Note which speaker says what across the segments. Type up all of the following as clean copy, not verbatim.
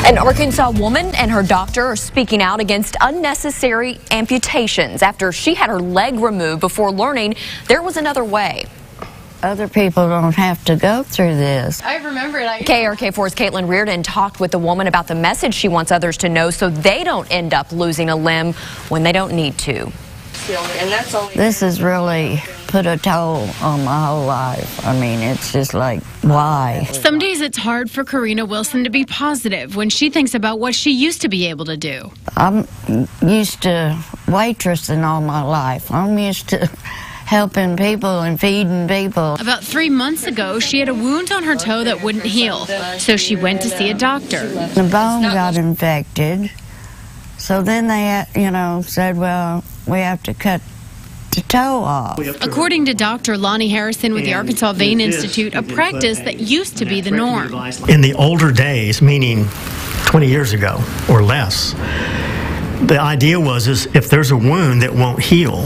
Speaker 1: An Arkansas woman and her doctor are speaking out against unnecessary amputations after she had her leg removed before learning there was another way.
Speaker 2: Other people don't have to go through this.
Speaker 1: I remember it. KRK4's Caitlin Reardon talked with the woman about the message she wants others to know so they don't end up losing a limb when they don't need to.
Speaker 2: This has really put a toll on my whole life. I mean, it's just like, why?
Speaker 3: Some days it's hard for Karina Wilson to be positive when she thinks about what she used to be able to do.
Speaker 2: I'm used to waitressing all my life. I'm used to helping people and feeding people.
Speaker 3: About 3 months ago, she had a wound on her toe that wouldn't heal, so she went to see a doctor.
Speaker 2: The bone got infected, so then they, said, well, we have to cut the toe off.
Speaker 3: According to Dr. Lonnie Harrison with the Arkansas Vein Institute, a practice that used to be the norm.
Speaker 4: In the older days, meaning 20 years ago or less, the idea was if there's a wound that won't heal,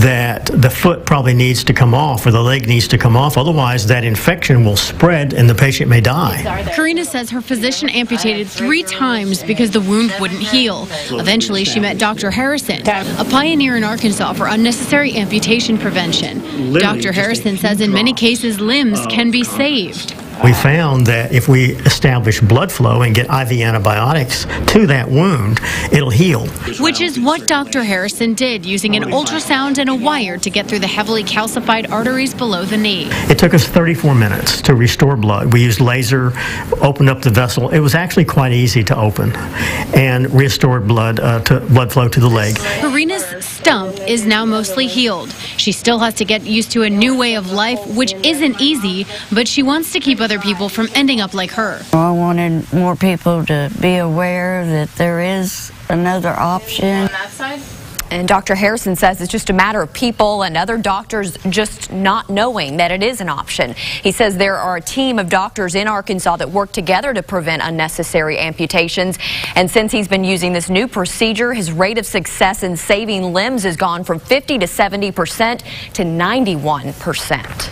Speaker 4: that the foot probably needs to come off or the leg needs to come off. Otherwise, that infection will spread and the patient may die.
Speaker 3: Karina says her physician amputated 3 times because the wound wouldn't heal. Eventually, she met Dr. Harrison, a pioneer in Arkansas for unnecessary amputation prevention. Dr. Harrison says in many cases, limbs can be saved.
Speaker 4: We found that if we establish blood flow and get IV antibiotics to that wound, it'll heal.
Speaker 3: Which is what Dr. Harrison did, using an ultrasound and a wire to get through the heavily calcified arteries below the knee.
Speaker 4: It took us 34 minutes to restore blood. We used laser, opened up the vessel. It was actually quite easy to open and restored blood flow to the leg.
Speaker 3: Karina's stump is now mostly healed. She still has to get used to a new way of life, which isn't easy, but she wants to keep other people from ending up like her.
Speaker 2: I wanted more people to be aware that there is another option.
Speaker 1: And Dr. Harrison says it's just a matter of people and other doctors just not knowing that it is an option. He says there are a team of doctors in Arkansas that work together to prevent unnecessary amputations. And since he's been using this new procedure, his rate of success in saving limbs has gone from 50 to 70% to 91%.